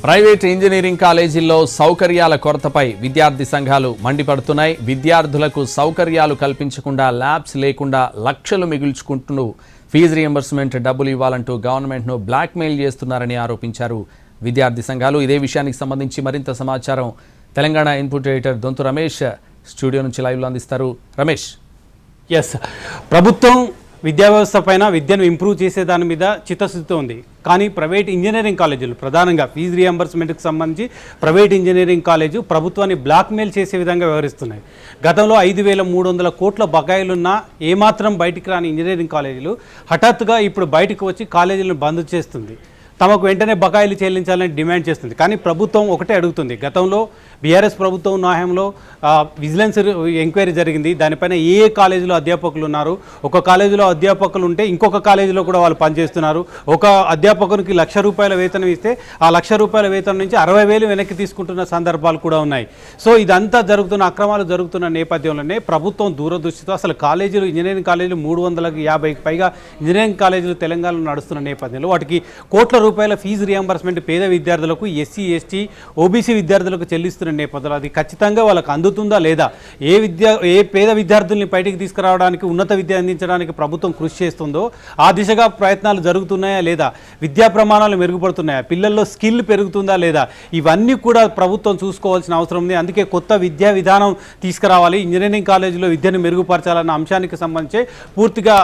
Private engineering కాలేజీల్లో సౌకర్యాల కొరతపై విద్యార్థి సంఘాలు మండిపడుతున్నాయి. విద్యార్థులకు సౌకర్యాలు కల్పించకుండా, ల్యాబ్స్ లేకుండా లక్షలు మిగుల్చుకుంటూ ఫీజు రియంబర్స్మెంట్ డబ్బులు ఇవ్వాలంటూ గవర్నమెంట్ను బ్లాక్మెయిల్ చేస్తున్నారని ఆరోపించారు విద్యార్థి సంఘాలు. ఇదే విషయానికి సంబంధించి మరింత సమాచారం Telangana input editor Donthu Ramesh studio నుంచి లైవ్లో అందిస్తారు. రమేష్. ప్రభుత్వం విద్యా వ్యవస్థ పైన విద్యను ఇంప్రూవ్ చేసే దాని మీద చిత్తశుద్ధితో ఉంది. కానీ ప్రైవేట్ ఇంజనీరింగ్ కాలేజీలు ప్రధానంగా ఫీజు రియంబర్స్మెంట్కి సంబంధించి ప్రైవేట్ ఇంజనీరింగ్ కాలేజీ ప్రభుత్వాన్ని బ్లాక్మెయిల్ చేసే విధంగా వ్యవహరిస్తున్నాయి. గతంలో 5,300 కోట్ల బకాయిలున్న ఏమాత్రం బయటికి రాని ఇంజనీరింగ్ కాలేజీలు హఠాత్తుగా ఇప్పుడు బయటకు వచ్చి కాలేజీలను బంద్ చేస్తుంది. తమకు వెంటనే బకాయిలు చెల్లించాలని డిమాండ్ చేస్తుంది. కానీ ప్రభుత్వం ఒకటే అడుగుతుంది. గతంలో బీఆర్ఎస్ ప్రభుత్వం న్యాయంలో విజిలెన్స్ ఎంక్వైరీ జరిగింది. దానిపైన ఏ కాలేజీలో అధ్యాపకులు ఉన్నారు, ఒక కాలేజీలో అధ్యాపకులు ఉంటే ఇంకొక కాలేజీలో కూడా వాళ్ళు పనిచేస్తున్నారు. ఒక అధ్యాపకునికి ₹1,00,000 వేతనం ఇస్తే ఆ ₹1,00,000 వేతనం నుంచి 60,000 వెనక్కి తీసుకుంటున్న సందర్భాలు కూడా ఉన్నాయి. సో ఇదంతా జరుగుతున్న అక్రమాలు జరుగుతున్న నేపథ్యంలోనే ప్రభుత్వం దూరదృష్టితో అసలు కాలేజీలు ఇంజనీరింగ్ కాలేజీలు 350కి పైగా ఇంజనీరింగ్ కాలేజీలు తెలంగాణలో నడుస్తున్న నేపథ్యంలో వాటికి కోట్ల రూపాయల ఫీజు రియంబర్స్మెంట్ పేద విద్యార్థులకు, ఎస్సీ, ఎస్టీ, ఓబీసీ విద్యార్థులకు చెల్లిస్తున్న నేపథ్యంలో అది ఖచ్చితంగా వాళ్ళకు అందుతుందా లేదా, ఏ పేద విద్యార్థుల్ని బయటికి తీసుకురావడానికి, ఉన్నత విద్య అందించడానికి ప్రభుత్వం కృషి చేస్తుందో ఆ దిశగా ప్రయత్నాలు జరుగుతున్నాయా లేదా, విద్యా ప్రమాణాలు మెరుగుపడుతున్నాయా, పిల్లల్లో స్కిల్ పెరుగుతుందా లేదా, ఇవన్నీ కూడా ప్రభుత్వం చూసుకోవాల్సిన అవసరం ఉంది. అందుకే కొత్త విద్యా విధానం తీసుకురావాలి, ఇంజనీరింగ్ కాలేజీలో విద్యను మెరుగుపరచాలన్న అంశానికి సంబంధించి పూర్తిగా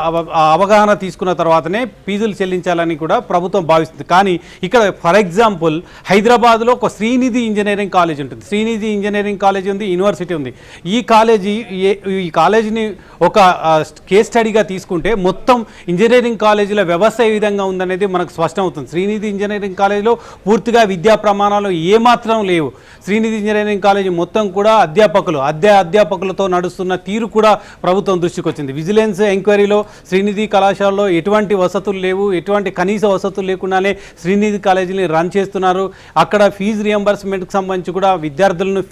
అవగాహన తీసుకున్న తర్వాతనే ఫీజులు చెల్లించాలని కూడా ప్రభుత్వం భావిస్తుంది. కానీ ఇక్కడ ఫర్ ఎగ్జాంపుల్ హైదరాబాద్లో ఒక శ్రీనిధి ఇంజనీరింగ్ కాలేజ్ ఉంటుంది. శ్రీనిధి ఇంజనీరింగ్ కాలేజ్ ఉంది, యూనివర్సిటీ ఉంది. ఈ కాలేజీని ఒక కేస్ స్టడీగా తీసుకుంటే మొత్తం ఇంజనీరింగ్ కాలేజీల వ్యవస్థ ఏ విధంగా ఉందనేది మనకు స్పష్టమవుతుంది. శ్రీనిధి ఇంజనీరింగ్ కాలేజీలో పూర్తిగా విద్యా ప్రమాణాలు ఏమాత్రం లేవు. శ్రీనిధి ఇంజనీరింగ్ కాలేజీ మొత్తం కూడా అధ్యాపకులతో నడుస్తున్న తీరు కూడా ప్రభుత్వం దృష్టికి వచ్చింది. విజిలెన్స్ ఎంక్వైరీలో శ్రీనిధి కళాశాలలో ఎటువంటి వసతులు లేవు, ఎటువంటి కనీస వసతులు లేకుండానే శ్రీనిధి కాలేజీని రన్ చేస్తున్నారు. అక్కడ ఫీజు రియంబర్స్మెంట్కి సంబంధించి కూడా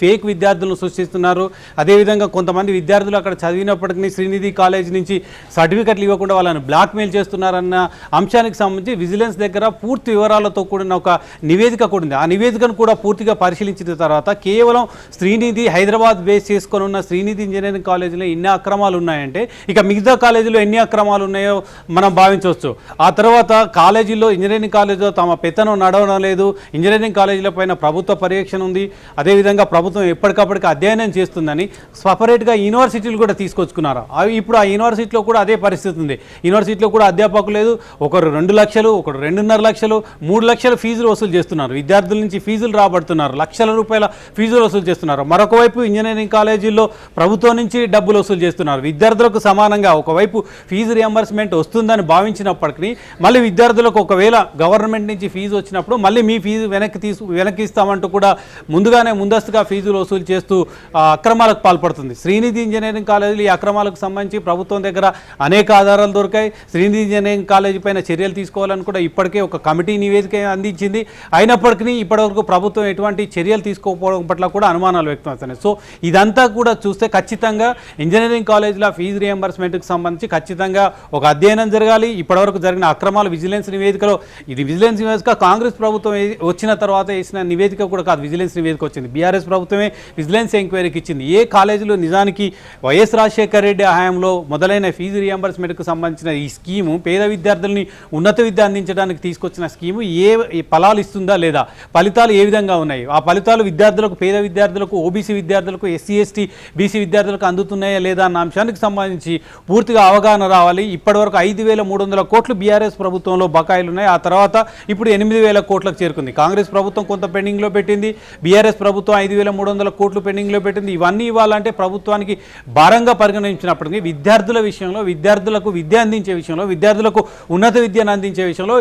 ఫేక్ విద్యార్థులను సృష్టిస్తున్నారు. అదేవిధంగా కొంతమంది విద్యార్థులు అక్కడ చదివినప్పటికీ శ్రీనిధి కాలేజీ నుంచి సర్టిఫికెట్లు ఇవ్వకుండా వాళ్ళని బ్లాక్మెయిల్ చేస్తున్నారన్న అంశానికి సంబంధించి విజిలెన్స్ దగ్గర పూర్తి వివరాలతో కూడిన ఒక నివేదిక కూడా ఉంది. ఆ నివేదికను కూడా పూర్తిగా పరిశీలించిన తర్వాత కేవలం శ్రీనిధి హైదరాబాద్ బేస్ చేసుకొని ఉన్న శ్రీనిధి ఇంజనీరింగ్ కాలేజీలో ఎన్ని అక్రమాలు ఉన్నాయంటే ఇక మిగతా కాలేజీలో ఎన్ని అక్రమాలు ఉన్నాయో మనం భావించవచ్చు. ఆ తర్వాత కాలేజీలో ఇంజనీరింగ్ కాలేజీలో తమ పెత్తనం నడవడం లేదు, ఇంజనీరింగ్ కాలేజీల పైన ప్రభుత్వ పర్యవేక్షణ ఉంది. అదేవిధంగా ప్రభుత్వం ఎప్పటికప్పటికి అధ్యయనం చేస్తుందని సపరేట్గా యూనివర్సిటీలు కూడా తీసుకొచ్చుకున్నారు. ఇప్పుడు ఆ యూనివర్సిటీలో కూడా అదే పరిస్థితి ఉంది. యూనివర్సిటీలో కూడా అధ్యాపకులు లేదు. ఒకరు 2 లక్షలు, ఒకరు 2.5 లక్షలు, 3 లక్షల ఫీజులు వసూలు చేస్తున్నారు. విద్యార్థుల నుంచి ఫీజులు రాబడుతున్నారు, ₹1,00,000 ఫీజులు వసూలు చేస్తున్నారు. మరొక వైపు ఇంజనీరింగ్ కాలేజీల్లో ప్రభుత్వం నుంచి డబ్బులు వసూలు చేస్తున్నారు. విద్యార్థులకు సమానంగా ఒకవైపు ఫీజు రియంబర్స్మెంట్ వస్తుందని భావించినప్పటికీ మళ్ళీ విద్యార్థులకు ఒకవేళ గవర్నమెంట్ నుంచి ఫీజు వచ్చినప్పుడు మళ్ళీ మీ ఫీజు వెనక్కి ఇస్తామంటూ కూడా ముందస్తుగా ఫీజులు వసూలు చేస్తూ అక్రమాలకు పాల్పడుతుంది. శ్రీనిధి ఇంజనీరింగ్ కాలేజీలు ఈ అక్రమాలకు సంబంధించి ప్రభుత్వం దగ్గర అనేక ఆధారాలు దొరికాయి. శ్రీనిధి ఇంజనీరింగ్ కాలేజీ పైన చర్యలు తీసుకోవాలని కూడా ఇప్పటికే ఒక కమిటీ నివేదిక అందించింది. అయినప్పటికీ ఇప్పటివరకు ప్రభుత్వం ఎటువంటి చర్యలు తీసుకోకపోవడం పట్ల కూడా అనుమానాలు వ్యక్తమవుతున్నాయి. సో ఇదంతా కూడా చూస్తే ఖచ్చితంగా ఇంజనీరింగ్ కాలేజీల ఫీజు రియంబర్స్మెంట్కి సంబంధించి ఖచ్చితంగా ఒక అధ్యయనం జరగాలి. ఇప్పటివరకు జరిగిన అక్రమాలు విజిలెన్స్ నివేదికలో, ఇది విజిలెన్స్ నివేదిక కాంగ్రెస్ ప్రభుత్వం వచ్చిన తర్వాత వేసిన నివేదిక కూడా కాదు, విజిలెన్స్ నివేదిక వచ్చింది. బీఆర్ఎస్ ప్రభుత్వమే విజిలెన్స్ ఎంక్వైరీకి ఇచ్చింది. ఏ కాలేజీలో నిజానికి వైఎస్ రాజశేఖర రెడ్డి హయాంలో మొదలైన ఫీజు రియంబర్స్మెంట్కు సంబంధించిన ఈ స్కీము పేద విద్యార్థుల్ని ఉన్నత విద్య అందించడానికి తీసుకొచ్చిన స్కీము ఏ ఫలాలు ఇస్తుందా లేదా, ఫలితాలు ఏ విధంగా ఉన్నాయి, ఆ ఫలితాలు విద్యార్థులకు, పేద విద్యార్థులకు, ఓబీసీ విద్యార్థులకు, ఎస్సీ, ఎస్టీ, బీసీ విద్యార్థులకు అందుతున్నాయా లేదా అన్న అంశానికి సంబంధించి పూర్తిగా అవగాహన రావాలి. ఇప్పటివరకు 5,300 కోట్లు బీఆర్ఎస్ ప్రభుత్వంలో బకాయిలు ఉన్నాయి. ఆ తర్వాత ఇప్పుడు 8,000 కోట్లకు చేరుకుంది. కాంగ్రెస్ ప్రభుత్వం కొంత పెండింగ్లో పెట్టింది, బీఆర్ఎస్ ప్రభుత్వం 5,300 కోట్లు పెండింగ్లో పెట్టింది. ఇవన్నీ ఇవ్వాలంటే ప్రభుత్వానికి భారంగా పరిగణించినప్పటికీ విద్యార్థుల విషయంలో, విద్యార్థులకు విద్య అందించే విషయంలో, విద్యార్థులకు ఉన్నత విద్యను అందించే విషయంలో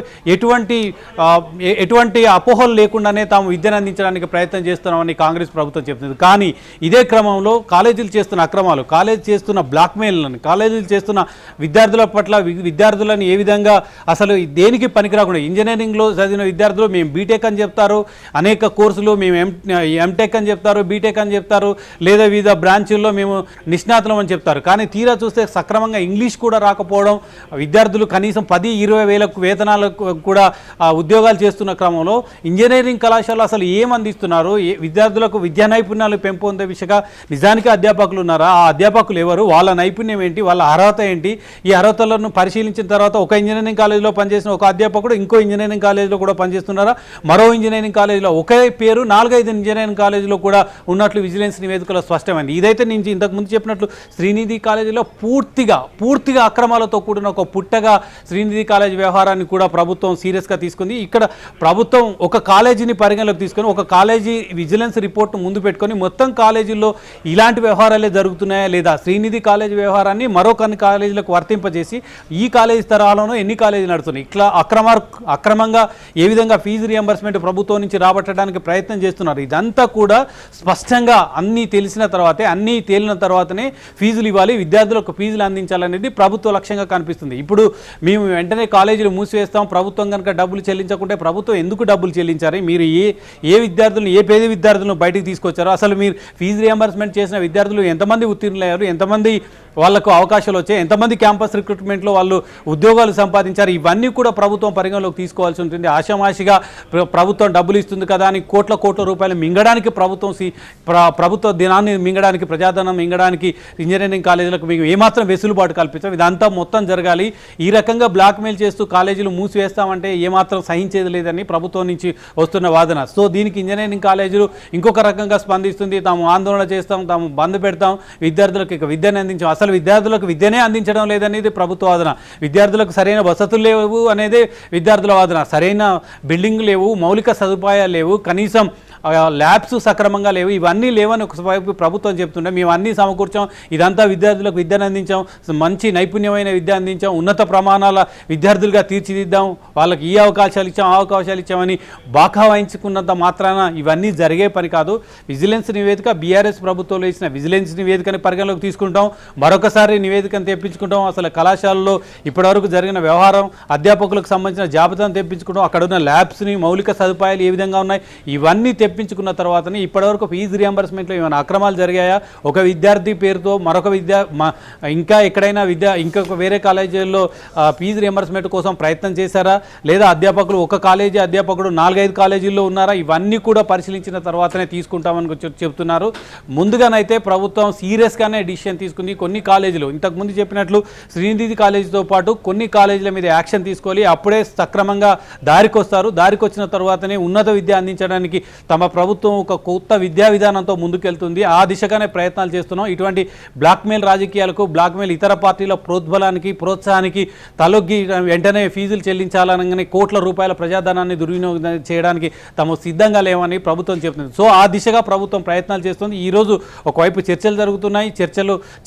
ఎటువంటి అపోహలు లేకుండానే తాము విద్యను అందించడానికి ప్రయత్నం చేస్తున్నామని కాంగ్రెస్ ప్రభుత్వం చెప్తుంది. కానీ ఇదే క్రమంలో కాలేజీలు చేస్తున్న అక్రమాలు, కాలేజీ చేస్తున్న బ్లాక్మెయిల్లను, కాలేజీలు చేస్తున్న విద్యార్థుల పట్ల విద్యార్థులను ఏ విధంగా అసలు దేనికి పనికిరాకుండా ఇంజనీరింగ్లో చదివిన విద్యార్థులు మేము బీటెక్ అని చెప్తారు, అనేక కోర్సులు మేము ఎంటెక్ అని చెప్తారు, బీటెక్ అని చెప్తారు, లేదా వివిధ బ్రాంచుల్లో మేము నిష్ణాతులం అని చెప్తారు. కానీ తీరా చూస్తే సక్రమంగా ఇంగ్లీష్ కూడా రాకపోవడం, విద్యార్థులు కనీసం 10-20 వేలకు వేతనాలకు కూడా ఉద్యోగాలు చేస్తున్న క్రమంలో ఇంజనీరింగ్ కళాశాలలో అసలు ఏం అందిస్తున్నారు, విద్యార్థులకు విద్యా నైపుణ్యాలు పెంపొందే విషయంగా నిజానికి అధ్యాపకులు ఉన్నారా, ఆ అధ్యాపకులు ఎవరు, వాళ్ళ నైపుణ్యం ఏంటి, వాళ్ళ అర్హత ఏంటి, ఈ అర్హతలను పరిశీలించిన తర్వాత ఒక ఇంజనీరింగ్ కాలేజీలో పనిచేసిన ఒక అధ్యాపకుడు ఇంకో ఇంజనీరింగ్ కాలేజీలో కూడా పనిచేస్తున్నారా, మరో ఇంజనీరింగ్ కాలేజీలో ఒకే పేరు 4-5 ఇంజనీరింగ్ కాలేజీలో కూడా ఉన్నట్లు విజిలెన్స్ నివేదికలో స్పష్టమైంది. ఇదైతే నేను ఇంతకుముందు చెప్పినట్లు శ్రీనిధి కాలేజీలో పూర్తిగా అక్రమాలతో కూడిన ఒక పుట్టగా శ్రీనిధి కాలేజీ వ్యవహారాన్ని కూడా ప్రభుత్వం సీరియస్గా తీసుకుంది. ఇక్కడ ప్రభుత్వం ఒక కాలేజీని పరిగణలోకి తీసుకొని ఒక కాలేజీ విజిలెన్స్ రిపోర్ట్ను ముందు పెట్టుకొని మొత్తం కాలేజీల్లో ఇలాంటి వ్యవహారాలే జరుగుతున్నాయా లేదా, శ్రీనిధి కాలేజీ వ్యవహారాన్ని మరో కొన్ని కాలేజీలకు వర్తింపజేసి ఈ కాలేజీ తరహాలోనూ ఎన్ని కాలేజీలు నడుస్తున్నాయి, ఇట్లా అక్రమంగా ఏ విధంగా ఫీజు రియంబర్స్మెంట్ ప్రభుత్వం నుంచి రాబట్టడానికి ప్రయత్నం చేస్తున్నారు. ఇదంతా కూడా స్పష్టంగా అన్నీ తెలిసిన తర్వాతే, అన్నీ తేలిన తర్వాతనే ఫీజులు ఇవ్వాలి, విద్యార్థులకు ఫీజులు అందించాలనేది ప్రభుత్వ లక్ష్యంగా కనిపిస్తుంది. ఇప్పుడు మేము వెంటనే కాలేజీలు మూసివేస్తాం, ప్రభుత్వం కనుక డబ్బులు చెల్లించకుంటే ప్రభుత్వం ఎందుకు డబ్బులు చెల్లించారు, మీరు ఏ విద్యార్థులను, ఏ పేద విద్యార్థులను బయటికి తీసుకొచ్చారో, అసలు మీరు ఫీజు రియంబర్స్మెంట్ చేసిన విద్యార్థులు ఎంతమంది ఉత్తీర్ణులయ్యారు, ఎంతమంది వాళ్ళకు అవకాశాలు వచ్చాయి, ఎంతమంది క్యాంపస్ రిక్రూట్మెంట్లో వాళ్ళు ఉద్యోగాలు సంపాదించారు, ఇవన్నీ కూడా ప్రభుత్వం పరిగణలోకి తీసుకోవాల్సి ఉంటుంది. ఆషామాషిగా ప్రభుత్వం డబ్బులు ఇస్తుంది కదా అని కోట్ల రూపాయలు మింగడానికి ప్రభుత్వ దినాన్ని మింగడానికి, ప్రజాధనం మింగడానికి ఇంజనీరింగ్ కాలేజీలకు మీకు ఏమాత్రం వెసులుబాటు కల్పించాం. ఇదంతా మొత్తం జరగాలి. ఈ రకంగా బ్లాక్మెయిల్ చేస్తూ కాలేజీలు మూసివేస్తామంటే ఏమాత్రం సహించేది లేదని ప్రభుత్వం నుంచి వస్తున్న వాదన. సో దీనికి ఇంజనీరింగ్ కాలేజీలు ఇంకొక రకంగా స్పందిస్తుంది. తాము ఆందోళన చేస్తాం, తాము బంద్ పెడతాం, విద్యార్థులకు ఇక విద్యను అందించాం. అసలు విద్యార్థులకు విద్యనే అందించడం లేదనేది ప్రభుత్వ వాదన. విద్యార్థులకు సరైన వసతులు లేవు అనేదే విద్యార్థుల వాదన. సరైన బిల్డింగ్ లేవు, మౌలిక సదుపాయాలు లేవు, కనీసం ల్యాబ్స్ సక్రమంగా లేవు, ఇవన్నీ లేవని ఒకవైపు ప్రభుత్వం చెప్తుంటే మేము అన్నీ సమకూర్చాం, ఇదంతా విద్యార్థులకు విద్యను అందించాం, మంచి నైపుణ్యమైన విద్య అందించాం, ఉన్నత ప్రమాణాల విద్యార్థులుగా తీర్చిదిద్దాం, వాళ్ళకి ఈ అవకాశాలు ఇచ్చాం, ఆ అవకాశాలు ఇచ్చామని బాకా వాయించుకున్నంత మాత్రాన ఇవన్నీ జరిగే పని కాదు. విజిలెన్స్ నివేదిక, బీఆర్ఎస్ ప్రభుత్వంలో ఇచ్చిన విజిలెన్స్ నివేదికని పరిగణలోకి తీసుకుంటాం, మరొకసారి నివేదికను తెప్పించుకుంటాం, అసలు కళాశాలలో ఇప్పటివరకు జరిగిన వ్యవహారం, అధ్యాపకులకు సంబంధించిన జాబితాను తెప్పించుకుంటాం, అక్కడ ఉన్న ల్యాబ్స్ని, మౌలిక సదుపాయాలు ఏ విధంగా ఉన్నాయి, ఇవన్నీ తెప్పించుకున్న తర్వాతనే ఇప్పటివరకు ఫీజు రియంబర్స్మెంట్లో ఏమైనా అక్రమాలు జరిగాయా, ఒక విద్యార్థి పేరుతో మరొక ఇంకా ఎక్కడైనా ఇంకొక వేరే కాలేజీల్లో ఫీజు రియంబర్స్మెంట్ కోసం ప్రయత్నం చేశారా, లేదా అధ్యాపకులు ఒక కాలేజీ అధ్యాపకుడు 4-5 కాలేజీల్లో ఉన్నారా, ఇవన్నీ కూడా పరిశీలించిన తర్వాతనే తీసుకుంటామని చెప్తున్నారు. ముందుగానైతే ప్రభుత్వం సీరియస్గానే డిసిషన్ తీసుకుంది. కొన్ని కాలేజీలు ఇంతకుముందు చెప్పినట్లు శ్రీనిధి కాలేజీతో పాటు కొన్ని కాలేజీల మీద యాక్షన్ తీసుకోవాలి, అప్పుడే సక్రమంగా దారికొస్తారు. దారికొచ్చిన తర్వాతనే ఉన్నత విద్య అందించడానికి తమ ప్రభుత్వం ఒక కొత్త విద్యా విధానంతో ముందుకెళ్తుంది. ఆ దిశగానే ప్రయత్నాలు చేస్తున్నాం. ఇటువంటి బ్లాక్మెయిల్ రాజకీయాలకు, బ్లాక్మెయిల్ ఇతర పార్టీల ప్రోత్సాహానికి తలొగ్గి వెంటనే ఫీజులు చెల్లించాలనగానే కోట్ల రూపాయల ప్రజాధనాన్ని దుర్వినియోగం చేయడానికి తాము సిద్ధంగా లేవని ప్రభుత్వం చెప్తుంది. సో ఆ దిశగా ప్రభుత్వం ప్రయత్నాలు చేస్తుంది. ఈరోజు ఒకవైపు చర్చలు జరుగుతున్నాయి.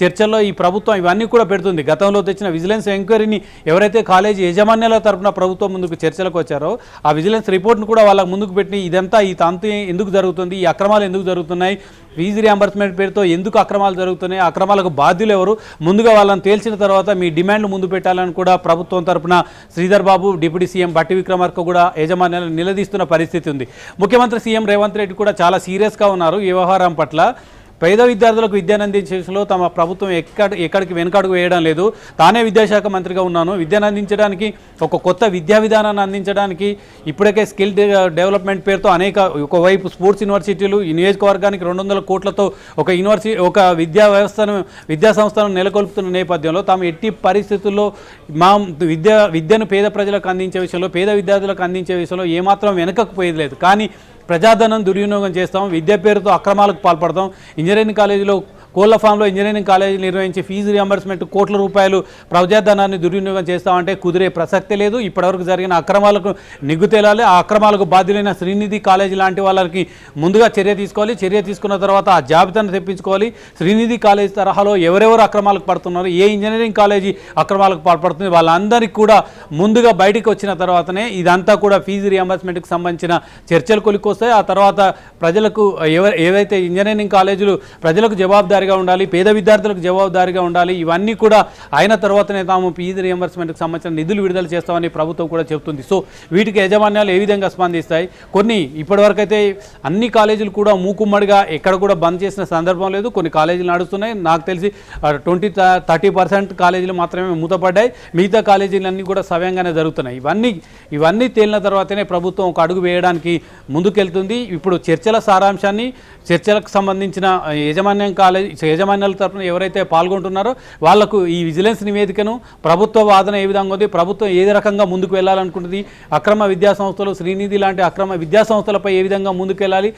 చర్చల్లో ఈ ప్రభుత్వం ఇవన్నీ కూడా పెడుతుంది. గతంలో తెచ్చిన విజిలెన్స్ ఎంక్వైరీని ఎవరైతే కాలేజీ యజమాన్యాల తరఫున ప్రభుత్వం ముందుకు చర్చలకు వచ్చారో ఆ విజిలెన్స్ రిపోర్ట్ను కూడా వాళ్ళకు ముందుకు పెట్టి ఇదంతా ఈ తంతు ఎందుకు జరుగుతుంది, ఈ అక్రమాలు ఎందుకు జరుగుతున్నాయి, ఫీజు రియంబర్స్మెంట్ పేరుతో ఎందుకు అక్రమాలు జరుగుతున్నాయి, అక్రమాలకు బాధ్యులు ఎవరు, ముందుగా వాళ్ళని తేల్చిన తర్వాత మీ డిమాండ్లు ముందు పెట్టాలని కూడా ప్రభుత్వం తరఫున శ్రీధర్ బాబు, డిప్యూటీ సీఎం బట్టి విక్రమార్క కూడా యజమాన్యాలు నిలదీస్తున్న పరిస్థితి ఉంది. ముఖ్యమంత్రి సీఎం రేవంత్ రెడ్డి కూడా చాలా సీరియస్గా ఉన్నారు ఈ వ్యవహారం పట్ల. పేద విద్యార్థులకు విద్యను అందించేలో తమ ప్రభుత్వం ఎక్కడికి వెనకడుగు వేయడం లేదు. తానే విద్యాశాఖ మంత్రిగా ఉన్నాను, విద్యను అందించడానికి, ఒక కొత్త విద్యా విధానాన్ని అందించడానికి ఇప్పటికే స్కిల్ డెవలప్మెంట్ పేరుతో ఒకవైపు స్పోర్ట్స్ యూనివర్సిటీలు, ఈ నియోజకవర్గానికి 200 కోట్లతో ఒక విద్యా సంస్థను నెలకొల్పుతున్న నేపథ్యంలో తాము ఎట్టి పరిస్థితుల్లో విద్యను పేద ప్రజలకు అందించే విషయంలో, పేద విద్యార్థులకు అందించే విషయంలో ఏమాత్రం వెనకకు పోయేది లేదు. కానీ ప్రజాధనం దుర్వినియోగం చేస్తాం, విద్య పేరుతో అక్రమాలకు పాల్పడతాం. ఇంజనీరింగ్ కాలేజీలో కోళ్ల ఫామ్లో ఇంజనీరింగ్ కాలేజీలు నిర్వహించి ఫీజు రియంబర్స్మెంట్ కోట్ల రూపాయలు ప్రజాధనాన్ని దుర్వినియోగం చేస్తామంటే కుదిరే ప్రసక్తే లేదు. ఇప్పటివరకు జరిగిన అక్రమాలకు నిగ్గు తేలాలి. ఆ అక్రమాలకు బాధ్యులైన శ్రీనిధి కాలేజీ లాంటి వాళ్ళకి ముందుగా చర్య తీసుకోవాలి. చర్య తీసుకున్న తర్వాత ఆ జాబితాను తెప్పించుకోవాలి. శ్రీనిధి కాలేజీ తరహాలో ఎవరెవరు అక్రమాలకు పడుతున్నారు, ఏ ఇంజనీరింగ్ కాలేజీ అక్రమాలకు పాల్పడుతుంది, వాళ్ళందరికీ కూడా ముందుగా బయటికి వచ్చిన తర్వాతనే ఇదంతా కూడా ఫీజు రియంబర్స్మెంట్కి సంబంధించిన చర్చలు కొలికొస్తాయి. ఆ తర్వాత ప్రజలకు ఏవైతే ఇంజనీరింగ్ కాలేజీలు ప్రజలకు జవాబుదారీ జవాబుదారీగా ఉండాలి, పేద విద్యార్థులకు జవాబుదారీగా ఉండాలి. ఇవన్నీ కూడా అయిన తర్వాతనే తాము ఫీజు రియంబర్స్మెంట్కి సంబంధించిన నిధులు విడుదల చేస్తామని ప్రభుత్వం కూడా చెప్తుంది. సో వీటికి యాజమాన్యాలు ఏ విధంగా స్పందిస్తాయి? కొన్ని ఇప్పటివరకు అయితే అన్ని కాలేజీలు కూడా మూకుమ్మడిగా ఎక్కడ కూడా బంద్ చేసిన సందర్భం లేదు. కొన్ని కాలేజీలు నడుస్తున్నాయి. నాకు తెలిసి 20-30% కాలేజీలు మాత్రమే మూతపడ్డాయి. మిగతా కాలేజీలన్నీ కూడా సవ్యంగానే జరుగుతున్నాయి. ఇవన్నీ తేలిన తర్వాతనే ప్రభుత్వం ఒక అడుగు వేయడానికి ముందుకెళ్తుంది. ఇప్పుడు చర్చల సారాంశాన్ని, చర్చలకు సంబంధించిన యాజమాన్యాల తరఫున ఎవరైతే పాల్గొంటున్నారో వాళ్లకు ఈ విజిలెన్స్ నివేదికను, ప్రభుత్వ వాదన ఏ విధంగా ఉంది, ప్రభుత్వం ఏ రకంగా ముందుకు వెళ్ళాలనుకుంటుంది, అక్రమ విద్యా సంస్థలు, శ్రీనిధి లాంటి అక్రమ విద్యా సంస్థలపై ఏ విధంగా ముందుకు వెళ్ళాలి,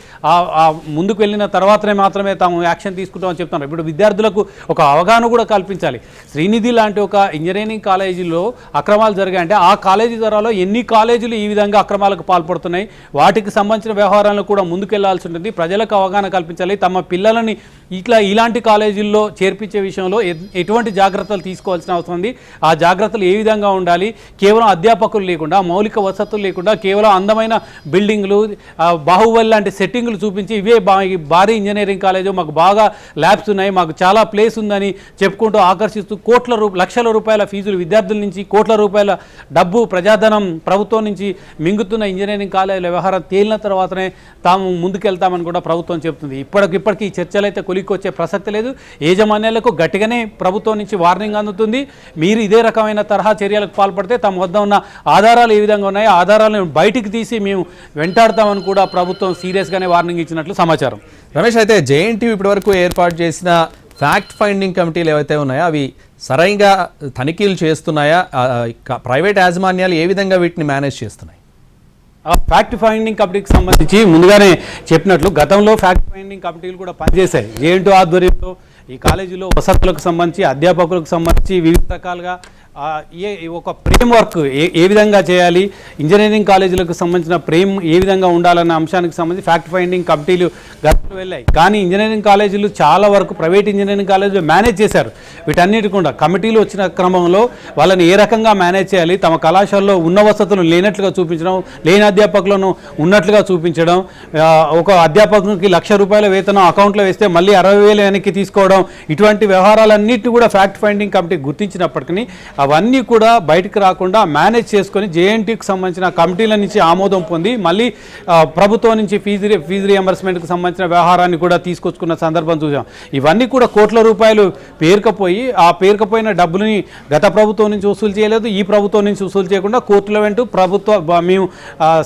ముందుకు వెళ్ళిన తర్వాతనే మాత్రమే తాము యాక్షన్ తీసుకుంటామని చెప్తున్నారు. ఇప్పుడు విద్యార్థులకు ఒక అవగాహన కూడా కల్పించాలి. శ్రీనిధి లాంటి ఒక ఇంజనీరింగ్ కాలేజీలో అక్రమాలు జరిగాయంటే ఆ కాలేజీ తరాలో ఎన్ని కాలేజీలు ఈ విధంగా అక్రమాలకు పాల్పడుతున్నాయి, వాటికి సంబంధించిన వ్యవహారాలను కూడా ముందుకెళ్లాల్సి ఉంటుంది. ప్రజలకు అవగాహన కల్పించాలి. తమ పిల్లలని ఇలాంటి కాలేజీల్లో చేర్పించే విషయంలో ఎటువంటి జాగ్రత్తలు తీసుకోవాల్సిన అవసరం ఉంది, ఆ జాగ్రత్తలు ఏ విధంగా ఉండాలి, కేవలం అధ్యాపకులు లేకుండా, మౌలిక వసతులు లేకుండా, కేవలం అందమైన బిల్డింగ్లు, బాహుబలి లాంటి సెట్టింగ్లు చూపించి ఇవే భారీ ఇంజనీరింగ్ కాలేజు, మాకు బాగా ల్యాబ్స్ ఉన్నాయి, మాకు చాలా ప్లేస్ ఉందని చెప్పుకుంటూ ఆకర్షిస్తూ లక్షల రూపాయల ఫీజులు విద్యార్థుల నుంచి, కోట్ల రూపాయల డబ్బు ప్రజాధనం ప్రభుత్వం నుంచి మింగుతున్న ఇంజనీరింగ్ కాలేజీల వ్యవహారం తేలిన తర్వాతనే తాము ముందుకెళ్తామని కూడా ప్రభుత్వం చెబుతుంది. ఇప్పటికి ఈ చర్చలు అయితే కొలిక్కొచ్చే ప్రసక్తి లేదు. యాజమాన్యాలకు గట్టిగానే ప్రభుత్వం నుంచి వార్నింగ్ అందుతుంది. మీరు ఇదే రకమైన తరహా చర్యలకు పాల్పడితే తమ వద్ద ఉన్న ఆధారాలు ఏ విధంగా ఉన్నాయో ఆధారాలను బయటికి తీసి మేము వెంటాడతామని కూడా ప్రభుత్వం సీరియస్గానే వార్నింగ్ ఇచ్చినట్లు సమాచారం. రమేష్, అయితే జేఎన్టీయూ ఇప్పటివరకు ఏర్పాటు చేసిన ఫ్యాక్ట్ ఫైండింగ్ కమిటీలు ఏవైతే ఉన్నాయో అవి సరైనగా తనిఖీలు చేస్తున్నాయా? ప్రైవేట్ యాజమాన్యాలు ఏ విధంగా వీటిని మేనేజ్ చేస్తున్నాయి? ఫ్యాక్ట్ ఫైండింగ్ కమిటీకి సంబంధించి ముందుగానే చెప్పినట్లు గతంలో ఫ్యాక్ట్ ఫైండింగ్ కమిటీలు కూడా పనిచేశాయి. జేఎన్టీయూ ఆధ్వర్యంలో ఈ కాలేజీలో వసతులకు సంబంధించి, అధ్యాపకులకు సంబంధించి వివిధ రకాలుగా ఒక ఫ్రేమ్ వర్క్ ఏ విధంగా చేయాలి, ఇంజనీరింగ్ కాలేజీలకు సంబంధించిన ఏ విధంగా ఉండాలన్న అంశానికి సంబంధించి ఫ్యాక్ట్ ఫైండింగ్ కమిటీలు గతంలో వెళ్ళాయి. కానీ ఇంజనీరింగ్ కాలేజీలు చాలా వరకు ప్రైవేట్ ఇంజనీరింగ్ కాలేజీలు మేనేజ్ చేశారు. వీటన్నిటి కూడా కమిటీలు వచ్చిన క్రమంలో వాళ్ళని ఏ రకంగా మేనేజ్ చేయాలి, తమ కళాశాలలో ఉన్న వసతులు లేనట్లుగా చూపించడం, లేని అధ్యాపకులను ఉన్నట్లుగా చూపించడం, ఒక అధ్యాపకునికి ₹1,00,000 వేతనం అకౌంట్లో వేస్తే మళ్ళీ 60,000 వెనక్కి తీసుకోవడం, ఇటువంటి వ్యవహారాలన్నింటినీ కూడా ఫ్యాక్ట్ ఫైండింగ్ కమిటీ గుర్తించినప్పటికీ అవన్నీ కూడా బయటకు రాకుండా మేనేజ్ చేసుకొని జేఎన్టీయూకి సంబంధించిన కమిటీల నుంచి ఆమోదం పొంది మళ్ళీ ప్రభుత్వం నుంచి ఫీజు రియంబర్స్మెంట్కి సంబంధించిన వ్యవహారాన్ని కూడా తీసుకొచ్చుకున్న సందర్భం చూసాం. ఇవన్నీ కూడా కోట్ల రూపాయలు పేరుకపోయి ఆ పేరుకపోయిన డబ్బులని గత ప్రభుత్వం నుంచి వసూలు చేయలేదు, ఈ ప్రభుత్వం నుంచి వసూలు చేయకుండా కోర్టుల వెంటూ మేము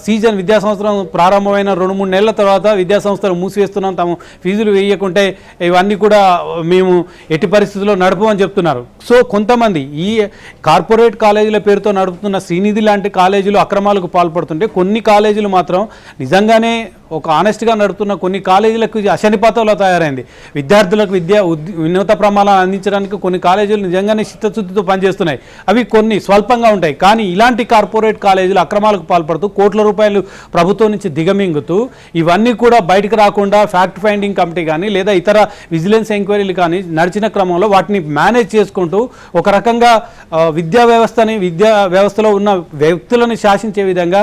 సీజన్ విద్యా సంవత్సరం ప్రారంభమైన 2-3 నెలల తర్వాత విద్యా సంస్థలు మూసివేస్తున్నాం, తాము ఫీజులు వేయకుంటే ఇవన్నీ కూడా మేము ఎట్టి పరిస్థితుల్లో నడపమని చెప్తున్నారు. సో కొంతమంది ఈ కార్పొరేట్ కాలేజీల పేరుతో నడుపుతున్న శ్రీనిధి లాంటి కాలేజీలు అక్రమాలకు పాల్పడుతుంటే కొన్ని కాలేజీలు మాత్రం నిజంగానే ఒక ఆనెస్ట్గా నడుపుతున్న కొన్ని కాలేజీలకు అశనిపాతంలో తయారైంది. విద్యార్థులకు ఉన్నత ప్రమాణాలు అందించడానికి కొన్ని కాలేజీలు నిజంగానే చిత్తశుద్ధితో పనిచేస్తున్నాయి. అవి కొన్ని స్వల్పంగా ఉంటాయి. కానీ ఇలాంటి కార్పొరేట్ కాలేజీలు అక్రమాలకు పాల్పడుతూ కోట్ల రూపాయలు ప్రభుత్వం నుంచి దిగమింగుతూ ఇవన్నీ కూడా బయటకు రాకుండా ఫ్యాక్ట్ ఫైండింగ్ కమిటీ కానీ లేదా ఇతర విజిలెన్స్ ఎంక్వైరీలు కానీ నడిచిన క్రమంలో వాటిని మేనేజ్ చేసుకుంటూ ఒక రకంగా విద్యా వ్యవస్థలో ఉన్న వ్యక్తులను శాసించే విధంగా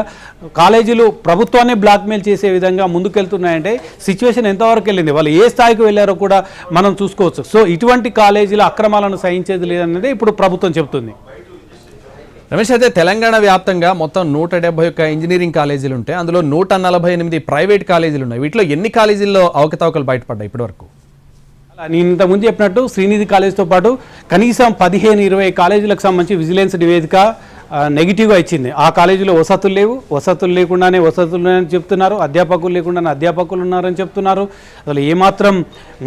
కాలేజీలు ప్రభుత్వాన్ని బ్లాక్మెయిల్ చేసే విధంగా ముందుకెళ్తున్నాయంటే సిచ్యువేషన్ ఎంతవరకు వెళ్ళింది, వాళ్ళు ఏ స్థాయికి వెళ్ళారో కూడా మనం చూసుకోవచ్చు. సో ఇటువంటి కాలేజీల అక్రమాలను సహించేది లేదనేది ఇప్పుడు ప్రభుత్వం చెబుతుంది. రమేష్, అయితే తెలంగాణ వ్యాప్తంగా మొత్తం 171 ఇంజనీరింగ్ కాలేజీలు ఉంటాయి. అందులో 148 ప్రైవేట్ కాలేజీలు ఉన్నాయి. వీటిలో ఎన్ని కాలేజీల్లో అవకతవకలు బయటపడ్డాయి ఇప్పటివరకు? నేను ఇంతకుముందు చెప్పినట్టు శ్రీనిధి కాలేజీతో పాటు కనీసం 15-20 కాలేజీలకు సంబంధించి విజిలెన్స్ నివేదిక నెగిటివ్గా ఇచ్చింది. ఆ కాలేజీలో వసతులు లేవు, వసతులు లేకుండానే వసతులు ఉన్నాయని చెప్తున్నారు, అధ్యాపకులు లేకుండానే అధ్యాపకులు ఉన్నారని చెప్తున్నారు. అసలు ఏమాత్రం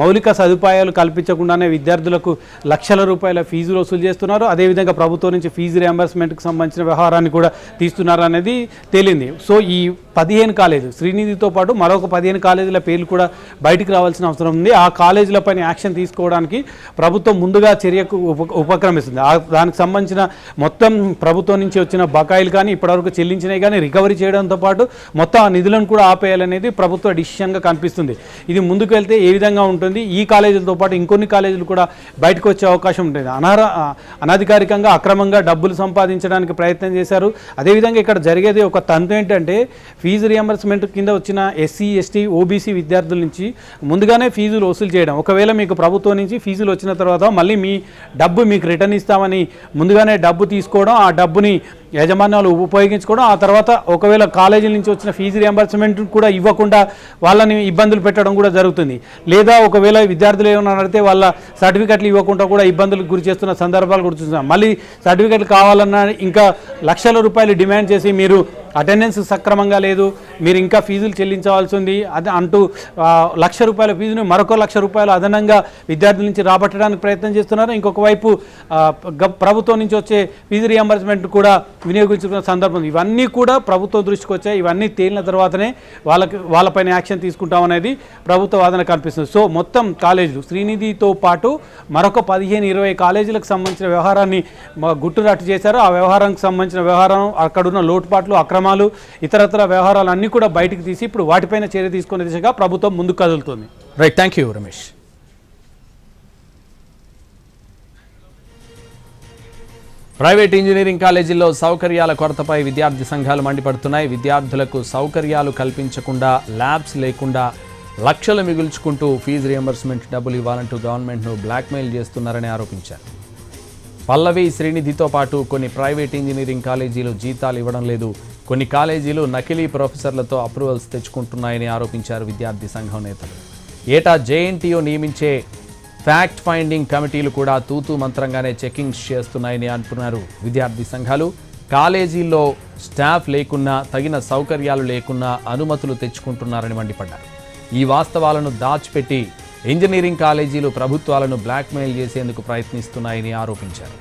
మౌలిక సదుపాయాలు కల్పించకుండానే విద్యార్థులకు ₹1,00,000 ఫీజులు వసూలు చేస్తున్నారు. అదేవిధంగా ప్రభుత్వం నుంచి ఫీజు రియంబర్స్మెంట్కి సంబంధించిన వ్యవహారాన్ని కూడా తీస్తున్నారు అనేది తేలింది. సో ఈ 15 కాలేజీలు శ్రీనిధితో పాటు మరొక 15 కాలేజీల పేర్లు కూడా బయటికి రావాల్సిన అవసరం ఉంది. ఆ కాలేజీలపైన యాక్షన్ తీసుకోవడానికి ప్రభుత్వం ముందుగా చర్యకు ఉపక్రమిస్తుంది. దానికి సంబంధించిన మొత్తం ప్రభుత్వం ప్రభుత్వం నుంచి వచ్చిన బకాయిలు కానీ ఇప్పటివరకు చెల్లించినవి కానీ రికవరీ చేయడంతో పాటు మొత్తం ఆ నిధులను కూడా ఆపేయాలనేది ప్రభుత్వ డిసిషన్గా కనిపిస్తుంది. ఇది ముందుకు వెళ్తే ఏ విధంగా ఉంటుంది, ఈ కాలేజీలతో పాటు ఇంకొన్ని కాలేజీలు కూడా బయటకు వచ్చే అవకాశం ఉంటుంది. అనధికారికంగా అక్రమంగా డబ్బులు సంపాదించడానికి ప్రయత్నం చేశారు. అదేవిధంగా ఇక్కడ జరిగేది ఒక తంతు ఏంటంటే ఫీజు రియంబర్స్మెంట్ కింద వచ్చిన ఎస్సీ ఎస్టీ ఓబీసీ విద్యార్థుల నుంచి ముందుగానే ఫీజులు వసూలు చేయడం. ఒకవేళ మీకు ప్రభుత్వం నుంచి ఫీజులు వచ్చిన తర్వాత మళ్ళీ మీ డబ్బు మీకు రిటర్న్ ఇస్తామని ముందుగానే డబ్బు తీసుకోవడం, ఆ డబ్బుని యజమాన్యాలు ఉపయోగించుకోవడం, ఆ తర్వాత ఒకవేళ కాలేజీల నుంచి వచ్చిన ఫీజు రియంబర్స్మెంట్ కూడా ఇవ్వకుండా వాళ్ళని ఇబ్బందులు పెట్టడం కూడా జరుగుతుంది. లేదా ఒకవేళ విద్యార్థులు ఏమైనా అడిగితే వాళ్ళ సర్టిఫికెట్లు ఇవ్వకుండా కూడా ఇబ్బందులకు గురి చేస్తున్న సందర్భాలు గుర్తిస్తున్నాం. మళ్ళీ సర్టిఫికెట్లు కావాలన్నా ఇంకా లక్షల రూపాయలు డిమాండ్ చేసి మీరు అటెండెన్స్ సక్రమంగా లేదు, మీరు ఇంకా ఫీజులు చెల్లించవలసి ఉంది అది అంటూ ₹1,00,000 ఫీజును మరొక ₹1,00,000 అదనంగా విద్యార్థుల నుంచి రాబట్టడానికి ప్రయత్నం చేస్తున్నారు. ఇంకొక వైపు ప్రభుత్వం నుంచి వచ్చే ఫీజు రియంబర్స్మెంట్ కూడా వినియోగించుకున్న సందర్భం. ఇవన్నీ కూడా ప్రభుత్వం దృష్టికి వచ్చాయి. ఇవన్నీ తేలిన తర్వాతనే వాళ్ళపైన యాక్షన్ తీసుకుంటామనేది ప్రభుత్వ వాదన కనిపిస్తుంది. సో మొత్తం కాలేజీలు శ్రీనిధితో పాటు మరొక 15-20 కాలేజీలకు సంబంధించిన వ్యవహారాన్ని గుట్టురట్టు చేశారు. ఆ వ్యవహారానికి సంబంధించిన వ్యవహారం, అక్కడున్న లోటుపాట్లు, అక్రమాలు, ఇతరత్ర వ్యవహారాలు అన్నీ కూడా బయటకు తీసి ఇప్పుడు వాటిపైన చర్య తీసుకునే దిశగా ప్రభుత్వం ముందుకు కదులుతుంది. Right, thank you Ramesh. Private engineering కాలేజీల్లో సౌకర్యాల కొరతపై విద్యార్థి సంఘాలు మండిపడుతున్నాయి. విద్యార్థులకు సౌకర్యాలు కల్పించకుండా, ల్యాబ్స్ లేకుండా లక్షలు మిగుల్చుకుంటూ ఫీజు రియంబర్స్మెంట్ డబ్బులు ఇవ్వాలంటూ గవర్నమెంట్ను బ్లాక్మెయిల్ చేస్తున్నారని ఆరోపించారు. పల్లవి, శ్రీనిధితో పాటు కొన్ని ప్రైవేట్ ఇంజనీరింగ్ కాలేజీలు జీతాలు ఇవ్వడం లేదు, కొన్ని కాలేజీలు నకిలీ ప్రొఫెసర్లతో అప్రూవల్స్ తెచ్చుకుంటున్నాయని ఆరోపించారు విద్యార్థి సంఘం నేతలు. ఏటా జేఎన్టీయూ నియమించే ఫ్యాక్ట్ ఫైండింగ్ కమిటీలు కూడా తూతూ మంత్రంగానే చెకింగ్స్ చేస్తున్నాయని అంటున్నారు విద్యార్థి సంఘాలు. కాలేజీల్లో స్టాఫ్ లేకున్నా, తగిన సౌకర్యాలు లేకున్నా అనుమతులు తెచ్చుకుంటున్నారని మండిపడ్డారు. ఈ వాస్తవాలను దాచిపెట్టి ఇంజనీరింగ్ కాలేజీలు ప్రభుత్వాలను బ్లాక్మెయిల్ చేసేందుకు ప్రయత్నిస్తున్నాయని ఆరోపించారు.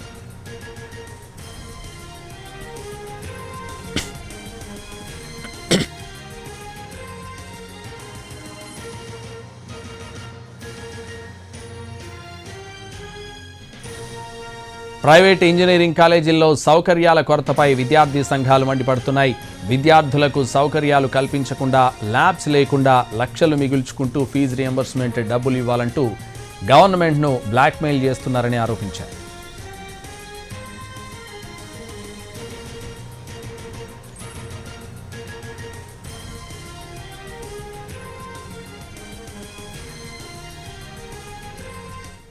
ప్రైవేట్ ఇంజనీరింగ్ కాలేజీల్లో సౌకర్యాల కొరతపై విద్యార్థి సంఘాలు మండిపడుతున్నాయి. విద్యార్థులకు సౌకర్యాలు కల్పించకుండా, ల్యాబ్స్ లేకుండా లక్షలు మిగుల్చుకుంటూ ఫీజు రియంబర్స్మెంట్ డబ్బులు ఇవ్వాలంటూ గవర్నమెంట్ను బ్లాక్మెయిల్ చేస్తున్నారని ఆరోపించారు.